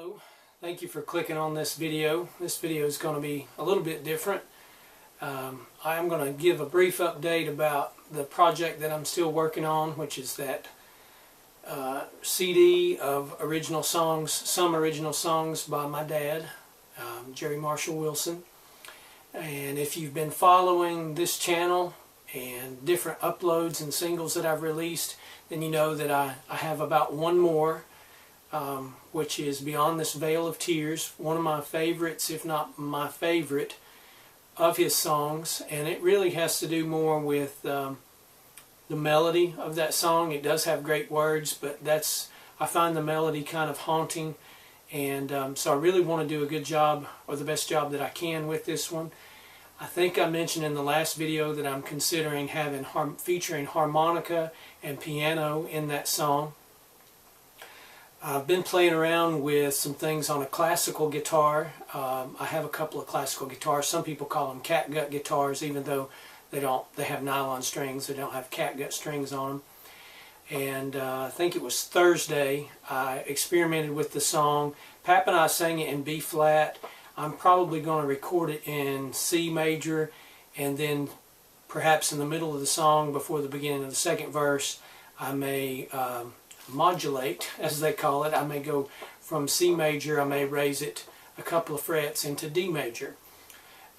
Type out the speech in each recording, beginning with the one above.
Hello, thank you for clicking on this video. This video is going to be a little bit different. I'm going to give a brief update about the project that I'm still working on, which is that CD of original songs, some original songs by my dad, Jerry Marshall Wilson. And if you've been following this channel and different uploads and singles that I've released, then you know that I have about one more, which is Beyond This Veil of Tears, one of my favorites, if not my favorite, of his songs. And it really has to do more with the melody of that song. It does have great words, but I find the melody kind of haunting. And so I really want to do a good job, or the best job that I can with this one. I think I mentioned in the last video that I'm considering featuring harmonica and piano in that song. I've been playing around with some things on a classical guitar. I have a couple of classical guitars. Some people call them catgut guitars, even though they have nylon strings. They don't have catgut strings on them. And I think it was Thursday I experimented with the song. Pap and I sang it in B flat. I'm probably going to record it in C major, and then perhaps in the middle of the song, before the beginning of the second verse, I may modulate, as they call it. I may go from C major, I may raise it a couple of frets into D major.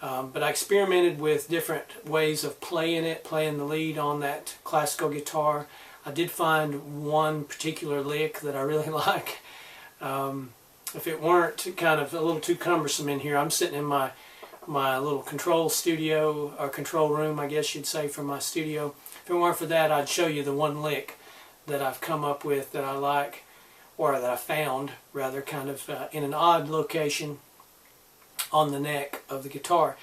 But I experimented with different ways of playing the lead on that classical guitar. I did find one particular lick that I really like. If it weren't kind of a little too cumbersome in here, I'm sitting in my little control studio, or control room, I guess you'd say, from my studio. If it weren't for that, I'd show you the one lick that I've come up with that I like, or that I found, rather, kind of in an odd location on the neck of the guitar.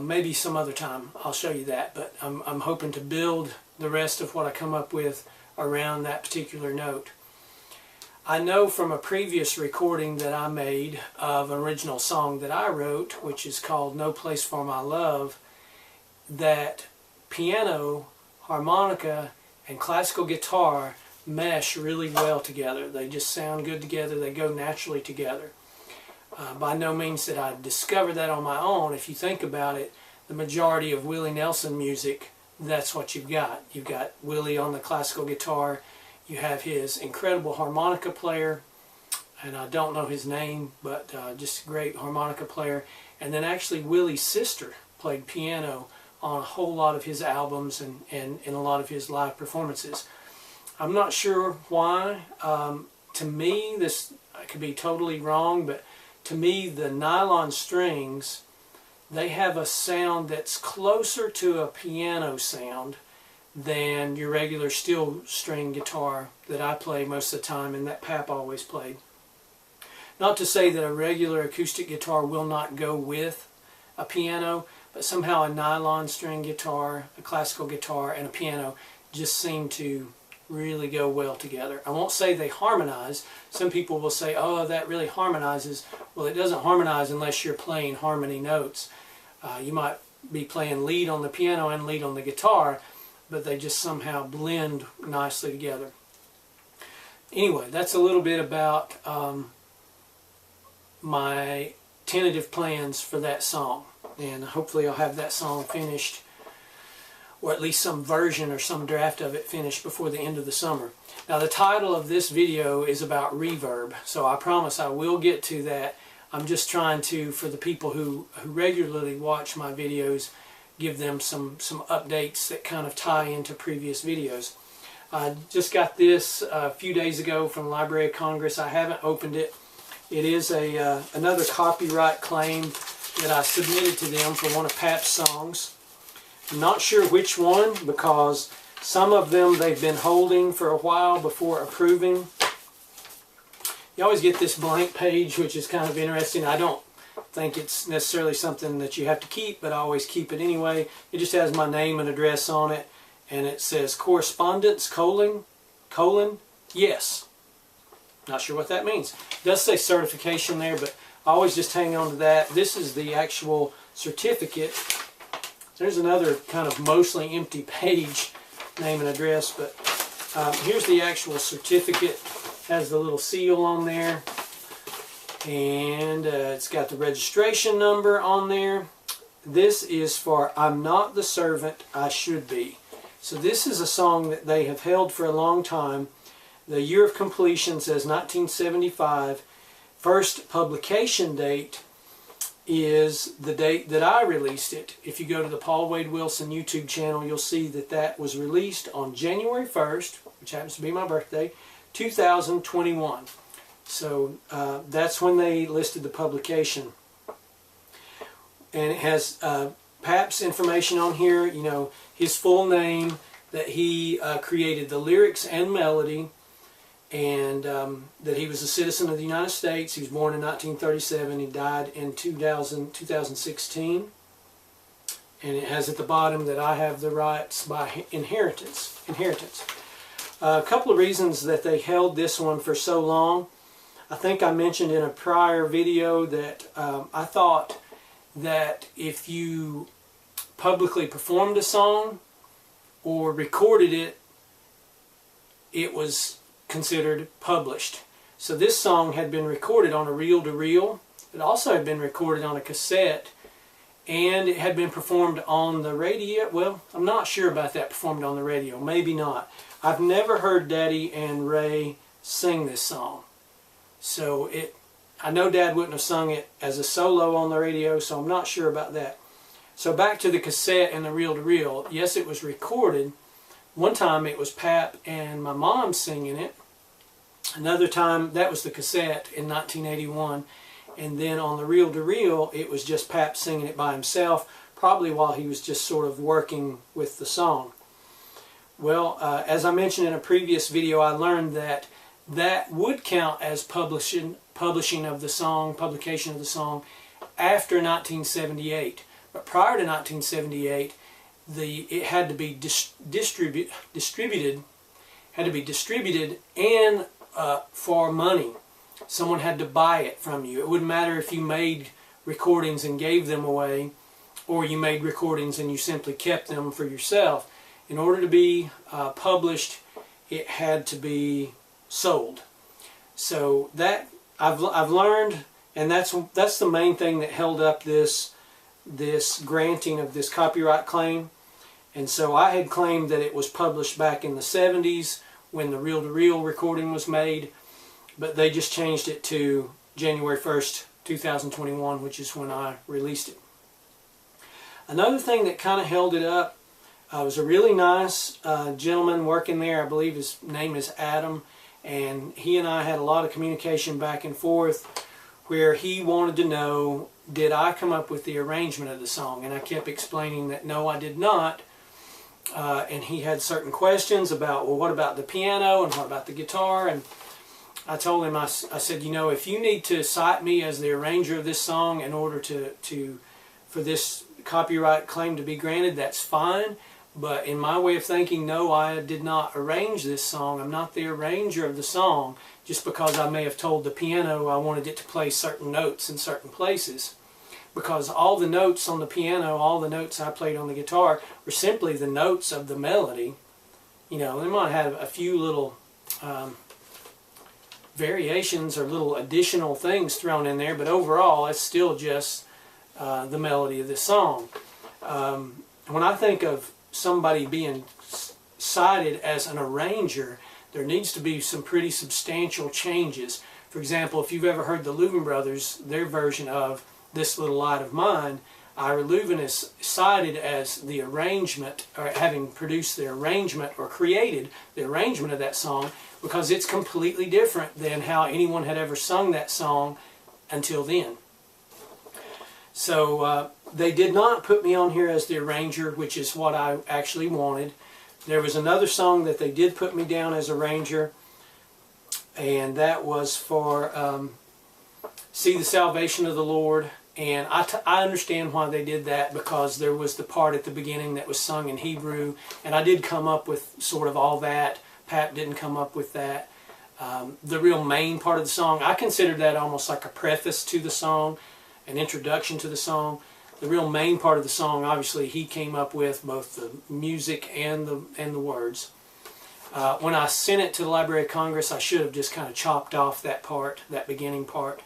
Maybe some other time I'll show you that, but I'm hoping to build the rest of what I come up with around that particular note. I know from a previous recording that I made of an original song that I wrote, which is called No Place for My Love, that piano, harmonica, and classical guitar mesh really well together. They just sound good together. They go naturally together. By no means did I discover that on my own. If you think about it, the majority of Willie Nelson music, that's what you've got. You've got Willie on the classical guitar. You have his incredible harmonica player, and I don't know his name, but just a great harmonica player. And then actually Willie's sister played piano on a whole lot of his albums and in a lot of his live performances. I'm not sure why. To me, I could be totally wrong, but to me the nylon strings, they have a sound that's closer to a piano sound than your regular steel string guitar that I play most of the time and that Pap always played. Not to say that a regular acoustic guitar will not go with a piano, but somehow a nylon string guitar, a classical guitar, and a piano just seem to really go well together. I won't say they harmonize. Some people will say, oh, that really harmonizes. Well, it doesn't harmonize unless you're playing harmony notes. You might be playing lead on the piano and lead on the guitar, but they just somehow blend nicely together. Anyway, that's a little bit about my tentative plans for that song. And hopefully I'll have that song finished, or at least some version or some draft of it finished before the end of the summer. Now the title of this video is about reverb, so I promise I will get to that. I'm just trying to, for the people who regularly watch my videos, give them some updates that kind of tie into previous videos. I just got this a few days ago from the Library of Congress. I haven't opened it. It is another copyright claim that I submitted to them for one of Pap's songs. I'm not sure which one, because some of them they've been holding for a while before approving. You always get this blank page, which is kind of interesting. I don't think it's necessarily something that you have to keep, but I always keep it anyway. It just has my name and address on it, and it says correspondence : yes. Not sure what that means. It does say certification there, but I always just hang on to that. This is the actual certificate. There's another kind of mostly empty page, name and address, but here's the actual certificate. Has the little seal on there. And it's got the registration number on there. This is for I'm Not the Servant I Should Be. So this is a song that they have held for a long time. The year of completion says 1975. First publication date is the date that I released it. If you go to the Paul Wade Wilson YouTube channel, you'll see that that was released on January 1st, which happens to be my birthday, 2021. So that's when they listed the publication. And it has Pap's information on here, you know, his full name, that he created the lyrics and melody, and that he was a citizen of the United States. He was born in 1937. He died in 2016. And it has at the bottom that I have the rights by inheritance. A couple of reasons that they held this one for so long. I think I mentioned in a prior video that I thought that if you publicly performed a song or recorded it, it was considered published. So this song had been recorded on a reel-to-reel. It also had been recorded on a cassette, and it had been performed on the radio. Well, I'm not sure about that, performed on the radio. Maybe not. I've never heard Daddy and Ray sing this song. So I know Dad wouldn't have sung it as a solo on the radio, so I'm not sure about that. So back to the cassette and the reel-to-reel. Yes, it was recorded. One time it was Pap and my mom singing it. Another time, that was the cassette in 1981. And then on the reel-to-reel, it was just Pap singing it by himself, probably while he was just sort of working with the song. Well, as I mentioned in a previous video, I learned that that would count as publishing of the song, publication of the song, after 1978. But prior to 1978, it had to be distributed and for money. Someone had to buy it from you. It wouldn't matter if you made recordings and gave them away, or you made recordings and you simply kept them for yourself. In order to be published, it had to be sold. So that I've learned, and that's the main thing that held up this granting of this copyright claim. And so I had claimed that it was published back in the 70s when the reel-to-reel recording was made, but they just changed it to January 1st, 2021, which is when I released it. Another thing that kind of held it up was a really nice gentleman working there. I believe his name is Adam, and he and I had a lot of communication back and forth where he wanted to know, did I come up with the arrangement of the song? And I kept explaining that no, I did not. And he had certain questions about, well, what about the piano and what about the guitar? And I told him, I said, you know, if you need to cite me as the arranger of this song in order for this copyright claim to be granted, that's fine. But in my way of thinking, no, I did not arrange this song. I'm not the arranger of the song, just because I may have told the piano I wanted it to play certain notes in certain places. Because all the notes on the piano, all the notes I played on the guitar, were simply the notes of the melody. You know, they might have a few little variations or little additional things thrown in there, but overall it's still just the melody of the song. When I think of somebody being cited as an arranger, there needs to be some pretty substantial changes. For example, if you've ever heard the Louvin brothers, their version of This Little Light of Mine, Ira Louvin is cited as the arrangement, or having produced the arrangement or created the arrangement of that song, because it's completely different than how anyone had ever sung that song until then. So they did not put me on here as the arranger, which is what I actually wanted. There was another song that they did put me down as arranger, and that was for See the Salvation of the Lord. And I understand why they did that, because there was the part at the beginning that was sung in Hebrew, and I did come up with sort of all that. Pat didn't come up with that. The real main part of the song, I considered that almost like a preface to the song, an introduction to the song. The real main part of the song, obviously, he came up with both the music and the words. When I sent it to the Library of Congress, I should have just kind of chopped off that part, that beginning part.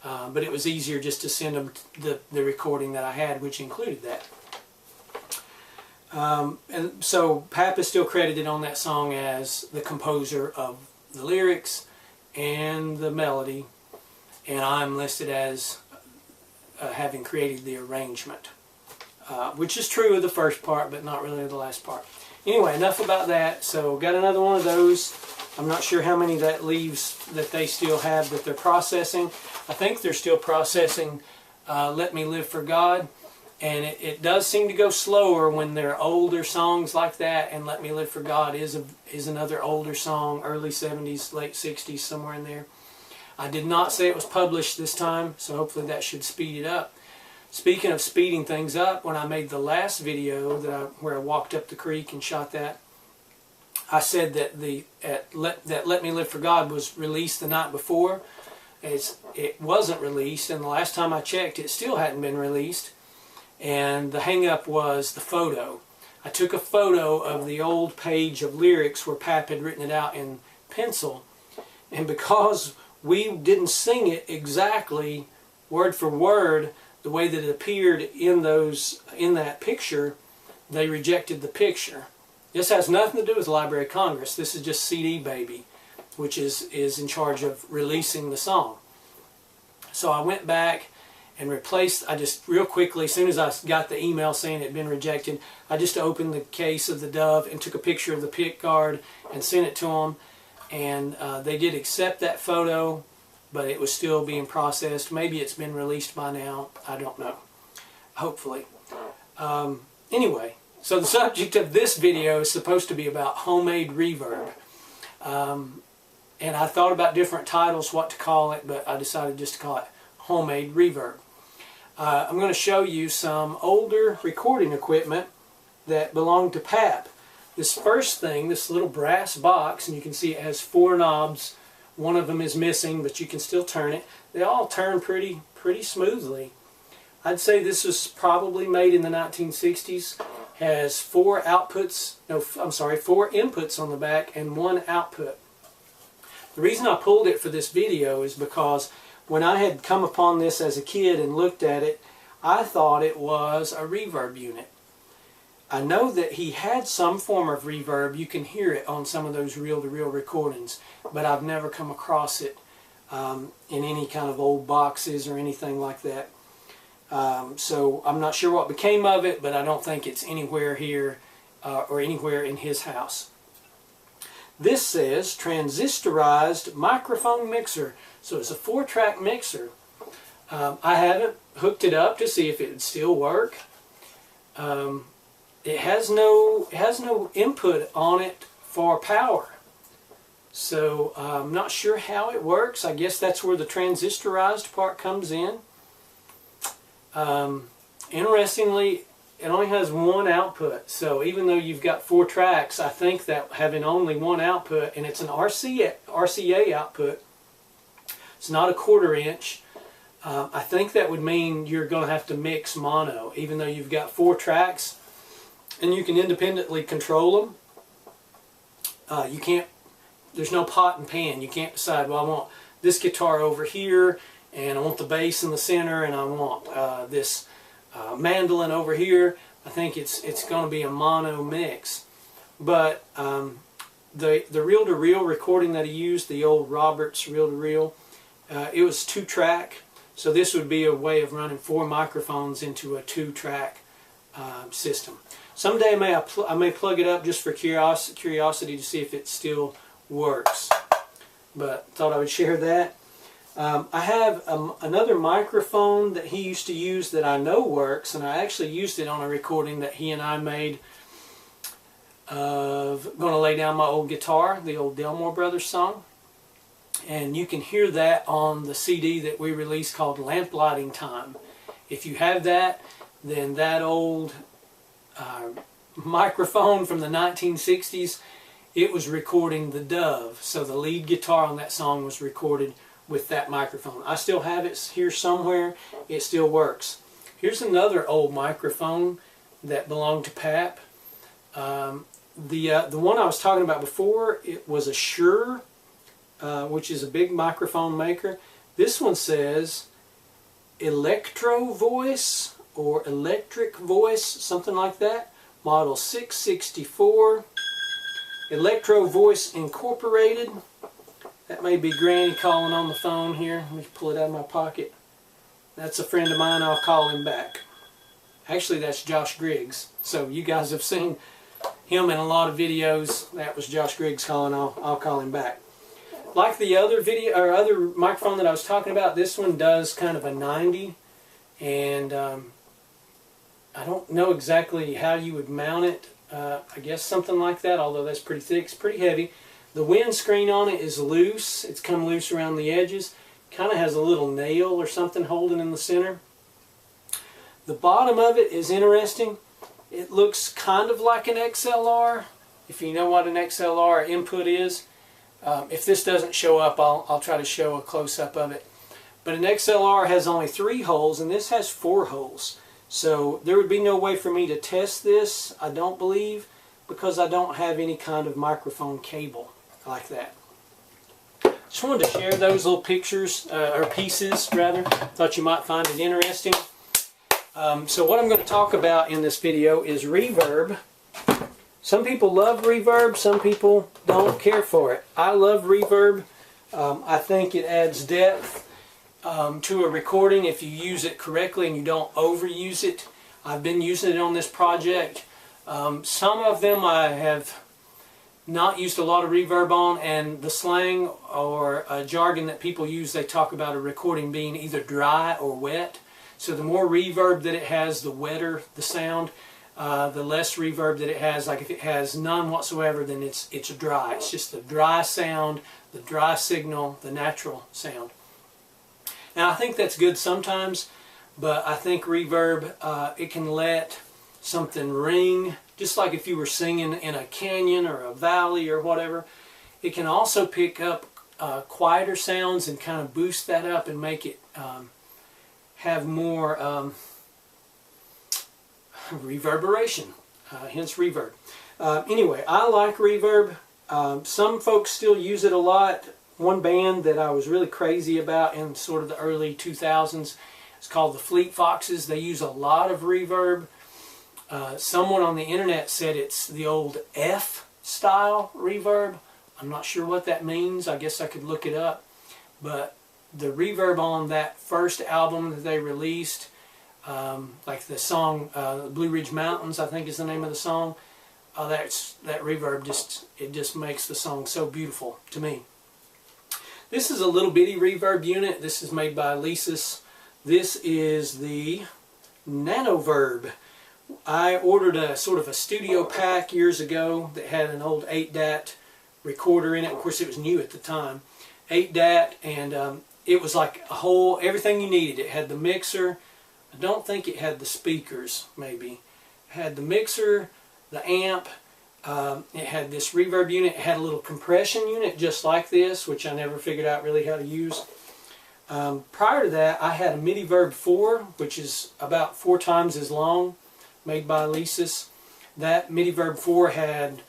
but it was easier just to send them the recording that I had, which included that. And so Pap is still credited on that song as the composer of the lyrics and the melody, and I'm listed as having created the arrangement, which is true of the first part, but not really of the last part. Anyway, enough about that. So got another one of those. I'm not sure how many that leaves that they still have that they're processing. I think they're still processing Let Me Live for God. And it does seem to go slower when they're older songs like that, and Let Me Live for God is another older song, early 70s, late 60s, somewhere in there. I did not say it was published this time, so hopefully that should speed it up. Speaking of speeding things up, when I made the last video where I walked up the creek and shot that, I said that Let Me Live for God was released the night before. It wasn't released, and the last time I checked, it still hadn't been released. And the hang-up was the photo. I took a photo of the old page of lyrics where Pap had written it out in pencil, and because we didn't sing it exactly word for word the way that it appeared in that picture, they rejected the picture. This has nothing to do with the Library of Congress. This is just CD Baby, which is in charge of releasing the song. So I went back and replaced, I just real quickly, as soon as I got the email saying it had been rejected, I just opened the case of the Dove and took a picture of the pick guard and sent it to them. And they did accept that photo, but it was still being processed. Maybe it's been released by now. I don't know. Hopefully. Anyway, so the subject of this video is supposed to be about homemade reverb. And I thought about different titles, what to call it, but I decided just to call it homemade reverb. I'm going to show you some older recording equipment that belonged to Pap. This first thing, this little brass box, and you can see it has 4 knobs. One of them is missing, but you can still turn it. They all turn pretty smoothly. I'd say this was probably made in the 1960s. Has 4 inputs on the back and 1 output. The reason I pulled it for this video is because when I had come upon this as a kid and looked at it, I thought it was a reverb unit. I know that he had some form of reverb. You can hear it on some of those reel-to-reel recordings, but I've never come across it in any kind of old boxes or anything like that. So I'm not sure what became of it, but I don't think it's anywhere here or anywhere in his house. This says transistorized microphone mixer. So it's a 4-track mixer. I haven't hooked it up to see if it would still work. It has no input on it for power. So I'm not sure how it works. I guess that's where the transistorized part comes in. Interestingly, it only has 1 output. So even though you've got 4 tracks, I think that having only 1 output, and it's an RCA output, it's not a 1/4 inch. I think that would mean you're going to have to mix mono, even though you've got 4 tracks, and you can independently control them. You can't. There's no pot and pan. You can't decide, well, I want this guitar over here, and I want the bass in the center, and I want this mandolin over here. I think it's going to be a mono mix. But the reel-to-reel recording that he used, the old Roberts reel-to-reel, it was 2-track. So this would be a way of running 4 microphones into a 2-track system. Someday I may plug it up just for curiosity to see if it still works. But thought I would share that. I have another microphone that he used to use that I know works, and I actually used it on a recording that he and I made of Gonna Lay Down My Old Guitar, the old Delmore Brothers song. And you can hear that on the CD that we released called Lamp Lighting Time. If you have that, then that old microphone from the 1960s, it was recording the Dove. So the lead guitar on that song was recorded with that microphone. I still have it here somewhere. It still works. Here's another old microphone that belonged to Pap. The one I was talking about before, it was a Shure, which is a big microphone maker. This one says Electro Voice or Electric Voice, something like that. Model 664. Electro Voice Incorporated. That may be Granny calling on the phone here. Let me pull it out of my pocket. That's a friend of mine. I'll call him back. Actually, that's Josh Griggs. So you guys have seen him in a lot of videos. That was Josh Griggs calling. I'll call him back. Like the other video or other microphone that I was talking about, this one does kind of a 90, and I don't know exactly how you would mount it. I guess something like that, although that's pretty thick. It's pretty heavy. The windscreen on it is loose. It's come loose around the edges. Kind of has a little nail or something holding in the center. The bottom of it is interesting. It looks kind of like an XLR, if you know what an XLR input is. If this doesn't show up, I'll try to show a close-up of it. But an XLR has only 3 holes, and this has 4 holes. So there would be no way for me to test this, I don't believe, because I don't have any kind of microphone cable like that. Just wanted to share those little pictures, or pieces rather. Thought you might find it interesting. So what I'm going to talk about in this video is reverb. Some people love reverb, some people don't care for it. I love reverb. I think it adds depth to a recording if you use it correctly and you don't overuse it. I've been using it on this project. Some of them I have not used a lot of reverb on, and the slang or jargon that people use, they talk about a recording being either dry or wet. So the more reverb that it has, the wetter the sound. The less reverb that it has, like if it has none whatsoever, then it's dry. It's just the dry sound, the dry signal, the natural sound. Now I think that's good sometimes, but I think reverb, it can let something ring, just like if you were singing in a canyon or a valley or whatever. It can also pick up quieter sounds and kind of boost that up and make it have more reverberation, hence reverb. Anyway, I like reverb. Some folks still use it a lot. One band that I was really crazy about in sort of the early 2000s is called the Fleet Foxes. They use a lot of reverb. Someone on the internet said it's the old F-style reverb. I'm not sure what that means. I guess I could look it up. But the reverb on that first album that they released, like the song Blue Ridge Mountains, I think is the name of the song, that reverb just makes the song so beautiful to me. This is a little bitty reverb unit. This is made by Alesis. This is the Nanoverb. I ordered a sort of a studio pack years ago that had an old 8-DAT recorder in it. Of course, it was new at the time. 8-DAT, and it was like a whole, everything you needed. It had the mixer. I don't think it had the speakers, maybe. It had the mixer, the amp, it had this reverb unit. It had a little compression unit just like this, which I never figured out really how to use. Prior to that, I had a MIDI-Verb 4, which is about 4 times as long, made by Alesis. That MIDI-Verb 4 had,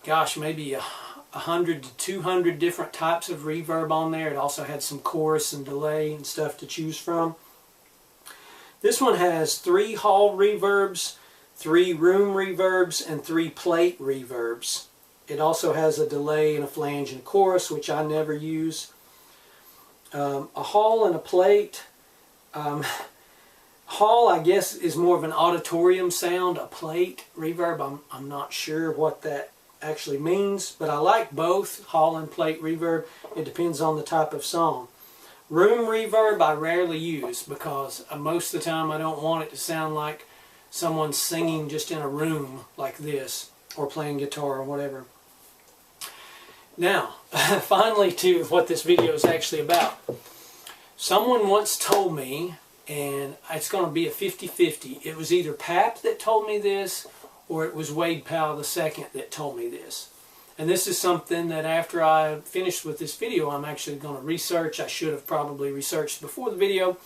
gosh, maybe 100 to 200 different types of reverb on there. It also had some chorus and delay and stuff to choose from. This one has 3 hall reverbs, 3 room reverbs, and 3 plate reverbs. It also has a delay and a flange and a chorus, which I never use. A hall and a plate. Hall, I guess, is more of an auditorium sound. A plate reverb, I'm not sure what that actually means, but I like both hall and plate reverb. It depends on the type of song. Room reverb I rarely use because most of the time I don't want it to sound like someone's singing just in a room like this or playing guitar or whatever. Now, finally to what this video is actually about. Someone once told me, and it's going to be a 50-50, it was either Pap that told me this or it was Wade Powell II that told me this. And this is something that after I finished with this video I'm actually going to research. I should have probably researched before the video.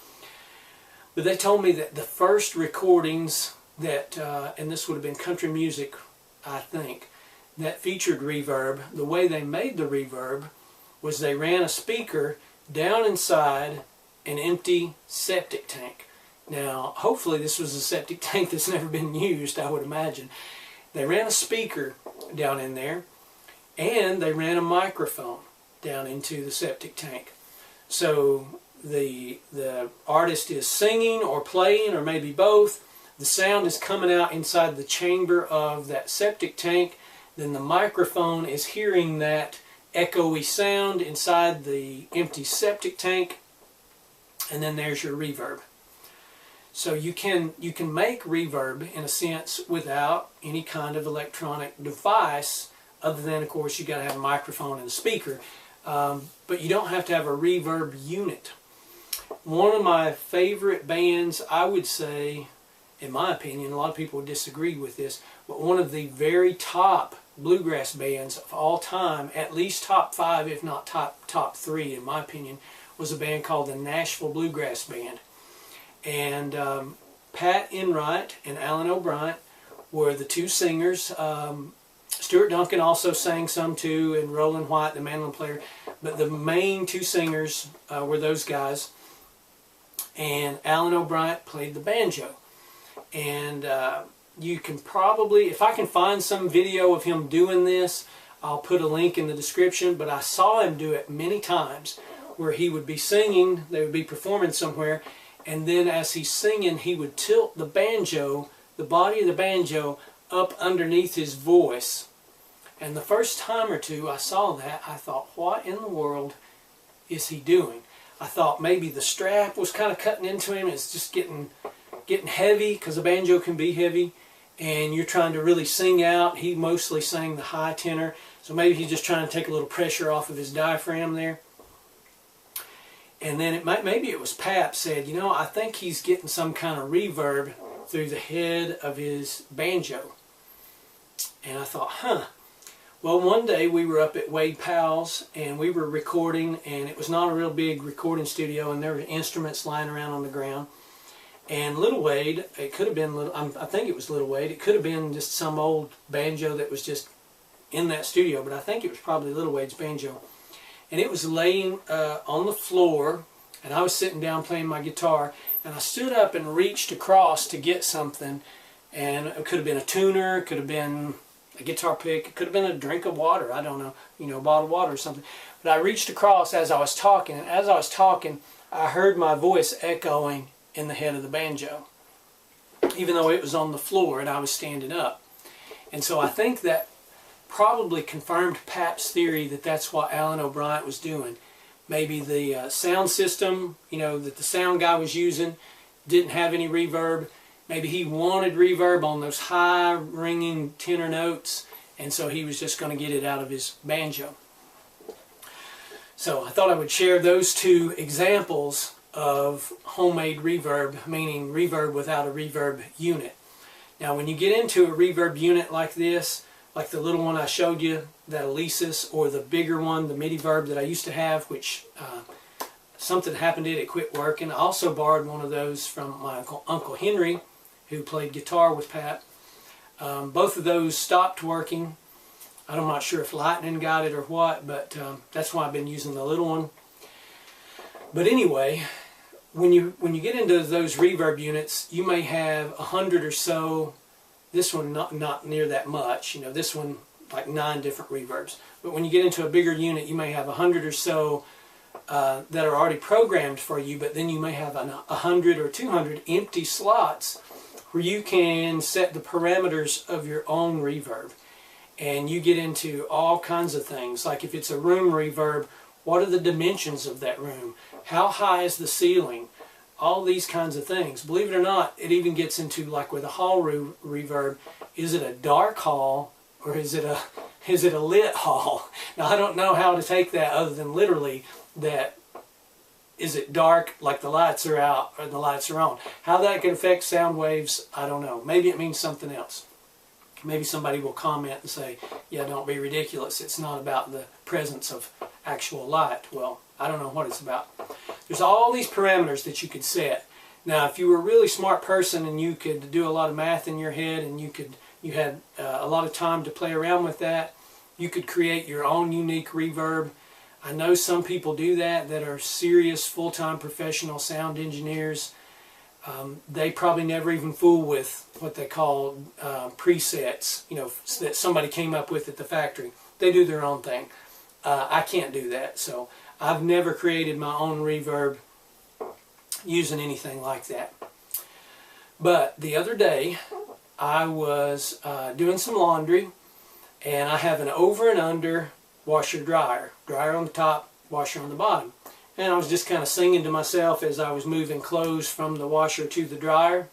But they told me that the first recordings that, and this would have been country music, I think, that featured reverb, the way they made the reverb was they ran a speaker down inside an empty septic tank. Now, hopefully this was a septic tank that's never been used, I would imagine. They ran a speaker down in there, and they ran a microphone down into the septic tank. So the artist is singing or playing, or maybe both. The sound is coming out inside the chamber of that septic tank. Then the microphone is hearing that echoey sound inside the empty septic tank, and then there's your reverb. So you can make reverb in a sense without any kind of electronic device, other than, of course, you got to have a microphone and a speaker, but you don't have to have a reverb unit. One of my favorite bands, I would say, in my opinion, a lot of people would disagree with this, but one of the very top bluegrass bands of all time, at least top 5, if not top 3, in my opinion, was a band called the Nashville Bluegrass Band. And Pat Enright and Alan O'Brien were the two singers. Stuart Duncan also sang some too, and Roland White, the mandolin player. But the main two singers were those guys. And Alan O'Brien played the banjo. And you can probably, if I can find some video of him doing this, I'll put a link in the description. But I saw him do it many times, where he would be singing, they would be performing somewhere, and then as he's singing, he would tilt the banjo, the body of the banjo, up underneath his voice. And the first time or two I saw that, I thought, what in the world is he doing? I thought maybe the strap was kind of cutting into him. It's just getting heavy, because the banjo can be heavy, and you're trying to really sing out. He mostly sang the high tenor, so maybe he's just trying to take a little pressure off of his diaphragm there. And then maybe it was Pap said, you know, I think he's getting some kind of reverb through the head of his banjo. And I thought, huh. Well, one day we were up at Wade Powell's, and we were recording, and it was not a real big recording studio, and there were instruments lying around on the ground. And Little Wade, it could have been, I think it was Little Wade, it could have been just some old banjo that was just in that studio, but I think it was probably Little Wade's banjo. And it was laying on the floor, and I was sitting down playing my guitar, and I stood up and reached across to get something, and it could have been a tuner, it could have been a guitar pick, it could have been a drink of water, I don't know, you know, a bottle of water or something. But I reached across as I was talking, and as I was talking, I heard my voice echoing in the head of the banjo, even though it was on the floor and I was standing up. And so I think that probably confirmed Pap's theory that that's what Alan O'Brien was doing. Maybe the sound system, you know, that the sound guy was using didn't have any reverb. Maybe he wanted reverb on those high ringing tenor notes, and so he was just going to get it out of his banjo. So I thought I would share those two examples of homemade reverb, meaning reverb without a reverb unit. Now when you get into a reverb unit like this, like the little one I showed you, that Alesis, or the bigger one, the MIDI-verb that I used to have, which something happened to it, it quit working. I also borrowed one of those from my Uncle Henry, who played guitar with Pat. Both of those stopped working. I'm not sure if lightning got it or what, but that's why I've been using the little one. But anyway, when you get into those reverb units, you may have 100 or so. This one not near that much. You know, this one like 9 different reverbs. But when you get into a bigger unit, you may have 100 or so that are already programmed for you. But then you may have 100 or 200 empty slots where you can set the parameters of your own reverb. And you get into all kinds of things. Like if it's a room reverb, what are the dimensions of that room? How high is the ceiling? All these kinds of things. Believe it or not, it even gets into, like with a hall reverb, is it a dark hall or is it a lit hall? Now I don't know how to take that other than literally that, is it dark like the lights are out or the lights are on? How that can affect sound waves, I don't know. Maybe it means something else. Maybe somebody will comment and say, yeah, don't be ridiculous. It's not about the presence of actual light. Well, I don't know what it's about. There's all these parameters that you could set. Now, if you were a really smart person and you could do a lot of math in your head and you had a lot of time to play around with that, you could create your own unique reverb. I know some people do that are serious full-time professional sound engineers. They probably never even fool with what they call presets, you know, that somebody came up with at the factory. They do their own thing. I can't do that, so I've never created my own reverb using anything like that. But the other day I was doing some laundry, and I have an over and under washer dryer. Dryer on the top, washer on the bottom. And I was just kind of singing to myself as I was moving clothes from the washer to the dryer.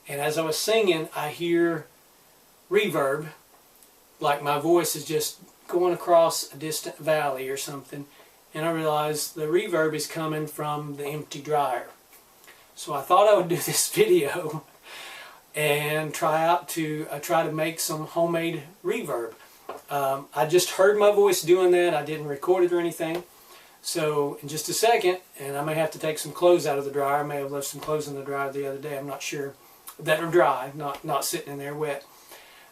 And as I was singing, I hear reverb, like my voice is just going across a distant valley or something. And I realized the reverb is coming from the empty dryer. So I thought I would do this video and try to make some homemade reverb. I just heard my voice doing that. I didn't record it or anything. So in just a second, and I may have to take some clothes out of the dryer. I may have left some clothes in the dryer the other day. I'm not sure. That are dry, not sitting in there wet.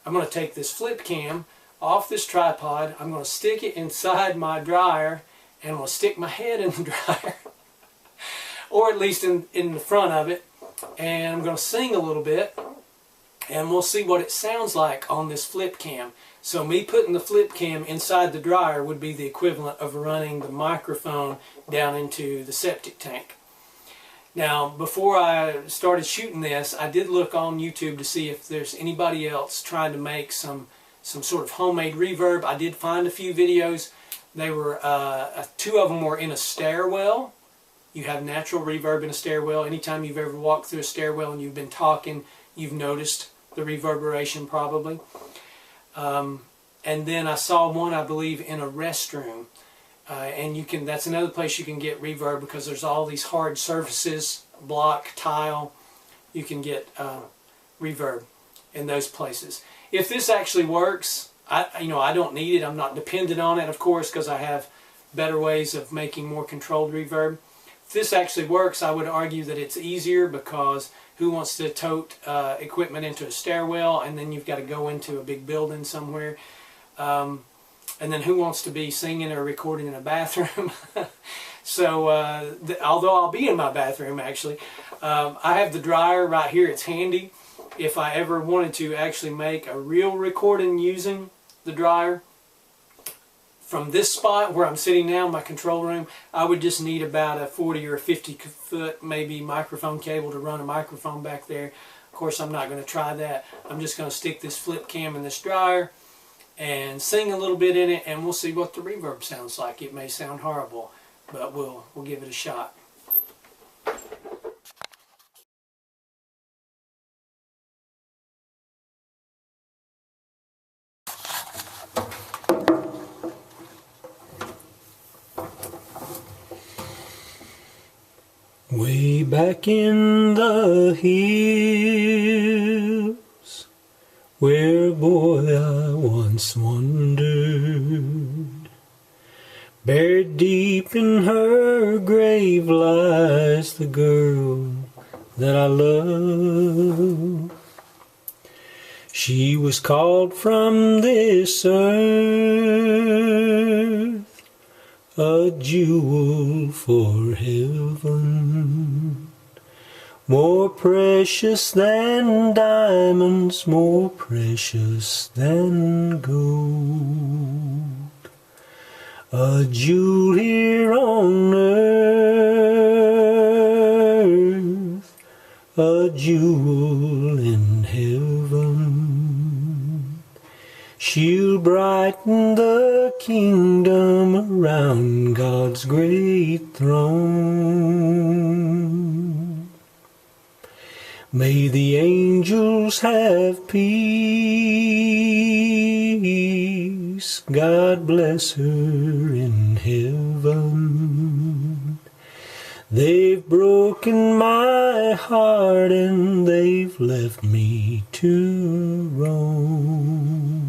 I'm going to take this flip cam off this tripod. I'm going to stick it inside my dryer, and I'm going to stick my head in the dryer, or at least in the front of it, and I'm going to sing a little bit, and we'll see what it sounds like on this flip cam. So me putting the flip cam inside the dryer would be the equivalent of running the microphone down into the septic tank. Now, before I started shooting this, I did look on YouTube to see if there's anybody else trying to make some sort of homemade reverb. I did find a few videos. They were two of them were in a stairwell. You have natural reverb in a stairwell. Anytime you've ever walked through a stairwell and you've been talking, you've noticed the reverberation probably. And then I saw one, I believe, in a restroom. And that's another place you can get reverb, because there's all these hard surfaces, block, tile. You can get reverb in those places. If this actually works, I don't need it. I'm not dependent on it, of course, because I have better ways of making more controlled reverb. If this actually works, I would argue that it's easier, because who wants to tote equipment into a stairwell, and then you've got to go into a big building somewhere. And then who wants to be singing or recording in a bathroom? So, although I'll be in my bathroom actually, I have the dryer right here. It's handy. If I ever wanted to actually make a real recording using the dryer, from this spot where I'm sitting now in my control room, I would just need about a 40 or 50 foot maybe microphone cable to run a microphone back there. Of course, I'm not going to try that. I'm just going to stick this flip cam in this dryer and sing a little bit in it, and we'll see what the reverb sounds like. It may sound horrible, but we'll give it a shot. Way back in the hills, where, boy, I once wandered, buried deep in her grave lies the girl that I love. She was called from this earth, a jewel for heaven, more precious than diamonds, more precious than gold. A jewel here on earth, a jewel in heaven. She'll brighten the kingdom around God's great throne. May the angels have peace, God bless her in heaven. They've broken my heart and they've left me to roam.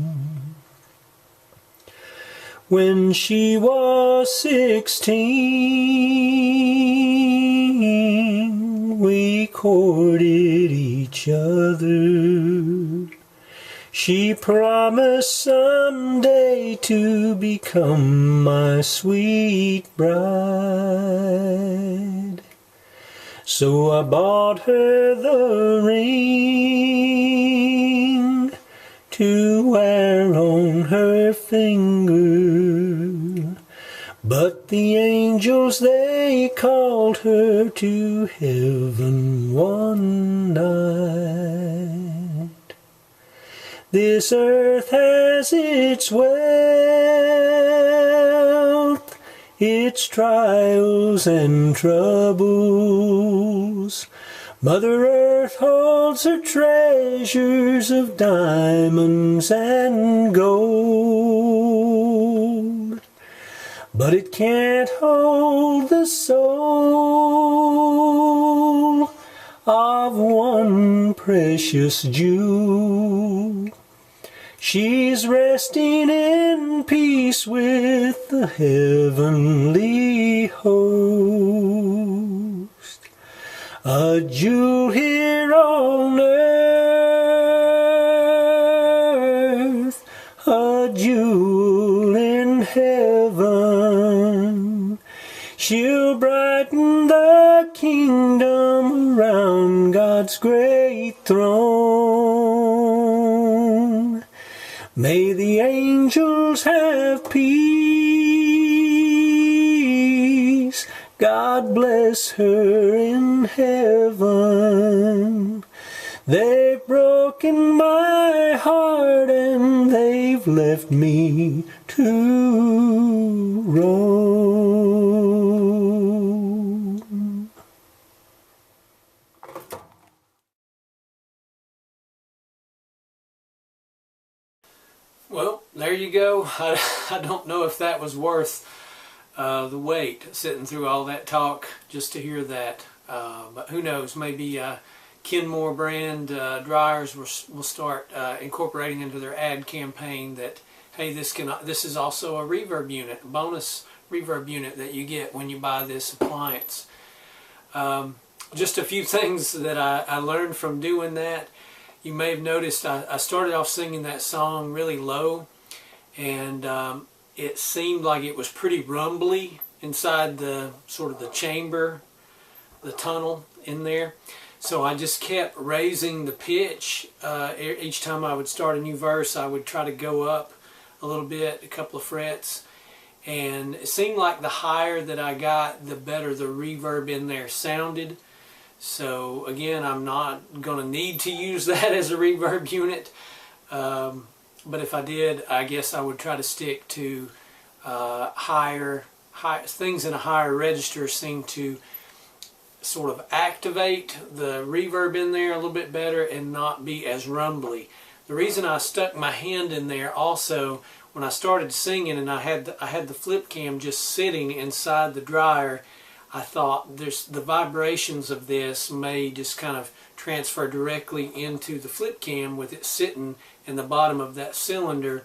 When she was 16, we courted each other. She promised someday to become my sweet bride. So I bought her the ring to wear on her finger. But the angels, they called her to heaven one night. This earth has its wealth, its trials and troubles. Mother Earth holds her treasures of diamonds and gold, but it can't hold the soul of one precious jewel. She's resting in peace with the heavenly host. A jewel here on earth, a jewel in heaven. She'll brighten the kingdom around God's great throne. May the angels have peace. God bless her in heaven. They've broken my heart and they've left me to roam. Well, there you go. I don't know if that was worth the wait, sitting through all that talk just to hear that. But who knows, maybe Kenmore brand dryers will start incorporating into their ad campaign that, hey, this is also a reverb unit, a bonus reverb unit that you get when you buy this appliance. Just a few things that I learned from doing that. You may have noticed I started off singing that song really low, and it seemed like it was pretty rumbly inside the sort of the chamber, the tunnel in there. So I just kept raising the pitch. Each time I would start a new verse, I would try to go up a little bit, a couple of frets, and it seemed like the higher that I got, the better the reverb in there sounded. So again, I'm not going to need to use that as a reverb unit, but if I did, I guess I would try to stick to things in a higher register seem to sort of activate the reverb in there a little bit better and not be as rumbly. The reason I stuck my hand in there also, when I started singing and I had the flip cam just sitting inside the dryer, I thought the vibrations of this may just kind of transfer directly into the flip cam with it sitting in the bottom of that cylinder,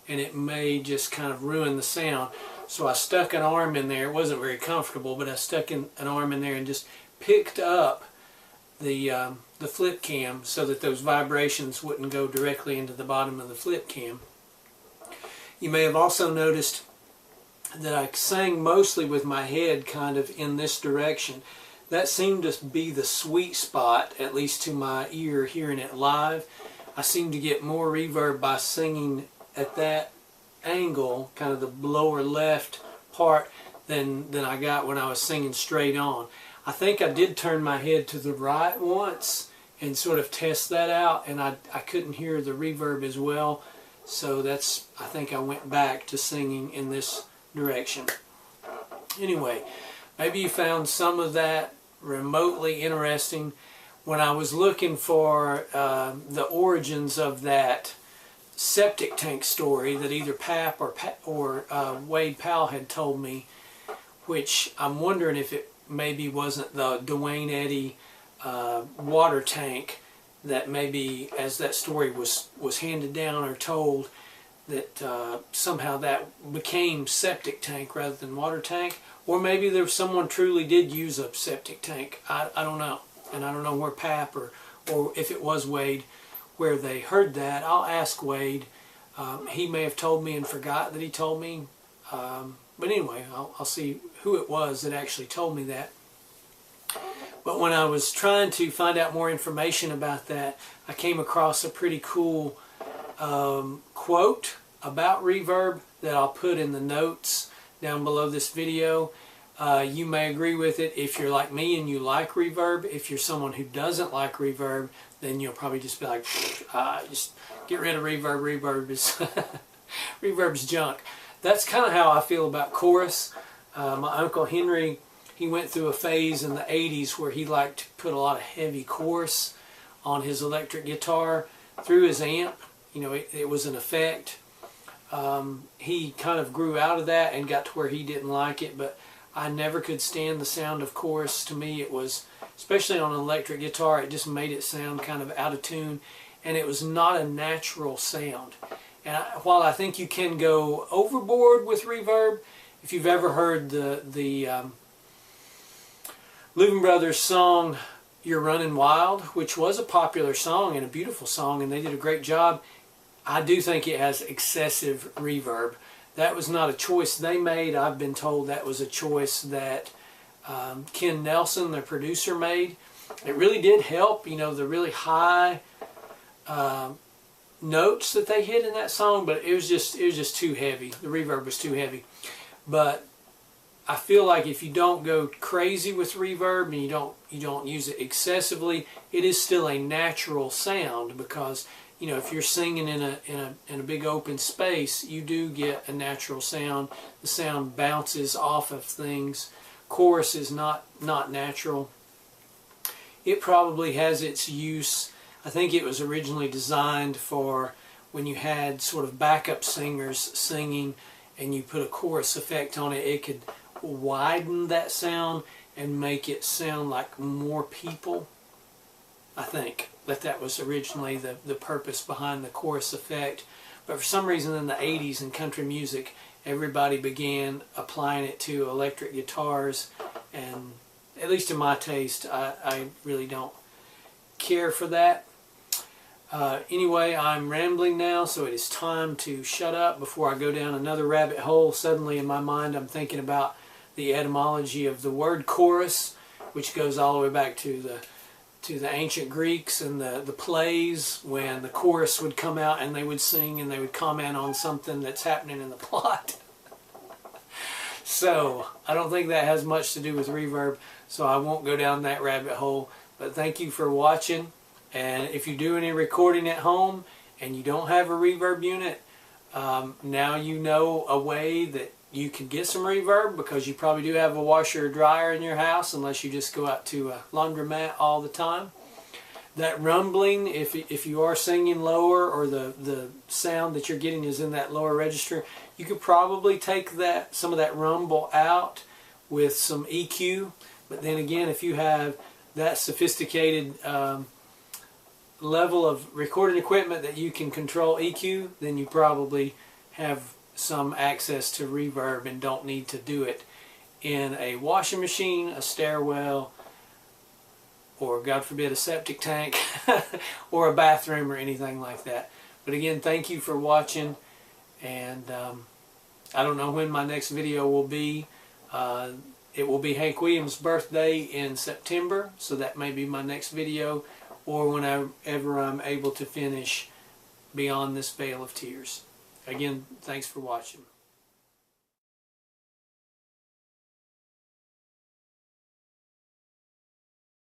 and it may just kind of ruin the sound. So I stuck an arm in there. It wasn't very comfortable, but I stuck an arm in there and just picked up the flip cam so that those vibrations wouldn't go directly into the bottom of the flip cam. You may have also noticed that I sang mostly with my head kind of in this direction. That seemed to be the sweet spot, at least to my ear hearing it live. I seemed to get more reverb by singing at that angle, kind of the lower left part, than I got when I was singing straight on. I think I did turn my head to the right once and sort of test that out, and I couldn't hear the reverb as well. So I think I went back to singing in this direction. Anyway, maybe you found some of that remotely interesting. When I was looking for the origins of that septic tank story that either Pap or Wade Powell had told me, which I'm wondering if it maybe wasn't the Dwayne Eddy water tank, that maybe as that story was handed down or told, that somehow that became septic tank rather than water tank. Or maybe someone truly did use a septic tank. I don't know. And I don't know where Pap or if it was Wade where they heard that. I'll ask Wade. He may have told me and forgot that he told me. But anyway, I'll see who it was that actually told me that. But when I was trying to find out more information about that, I came across a pretty cool quote about reverb that I'll put in the notes down below this video. You may agree with it if you're like me and you like reverb. If you're someone who doesn't like reverb, then you'll probably just be like, just get rid of reverb. Reverb is reverb's junk. That's kind of how I feel about chorus. My Uncle Henry, he went through a phase in the 80s where he liked to put a lot of heavy chorus on his electric guitar through his amp. You know, it was an effect. He kind of grew out of that and got to where he didn't like it, but I never could stand the sound of chorus. To me, it was, especially on an electric guitar, it just made it sound kind of out of tune, and it was not a natural sound. And while I think you can go overboard with reverb, if you've ever heard the Louvin Brothers song, You're Running Wild, which was a popular song and a beautiful song, and they did a great job, I do think it has excessive reverb. That was not a choice they made. I've been told that was a choice that Ken Nelson, the producer, made. It really did help, you know, the really high notes that they hit in that song, but it was just too heavy. The reverb was too heavy. But I feel like if you don't go crazy with reverb and you don't use it excessively, it is still a natural sound, because you know, if you're singing in a big open space, you do get a natural sound. The sound bounces off of things. Chorus is not natural. It probably has its use. I think it was originally designed for when you had sort of backup singers singing and you put a chorus effect on it, it could widen that sound and make it sound like more people. I think that was originally the purpose behind the chorus effect. But for some reason in the 80s in country music, everybody began applying it to electric guitars, and at least in my taste, I really don't care for that. Anyway, I'm rambling now, so it is time to shut up before I go down another rabbit hole. Suddenly in my mind I'm thinking about the etymology of the word chorus, which goes all the way back to the ancient Greeks and the plays, when the chorus would come out and they would sing and they would comment on something that's happening in the plot. So I don't think that has much to do with reverb, so I won't go down that rabbit hole. But thank you for watching, and if you do any recording at home and you don't have a reverb unit, now you know a way that you can get some reverb, because you probably do have a washer or dryer in your house, unless you just go out to a laundromat all the time. That rumbling, if you are singing lower, or the sound that you're getting is in that lower register, you could probably take some of that rumble out with some EQ. But then again, if you have that sophisticated level of recording equipment that you can control EQ, then you probably have some access to reverb and don't need to do it in a washing machine, a stairwell, or God forbid a septic tank or a bathroom or anything like that. But again, thank you for watching, and I don't know when my next video will be. It will be Hank Williams' birthday in September, so that may be my next video, or whenever I'm able to finish Beyond This Vale of Tears. Again, thanks for watching.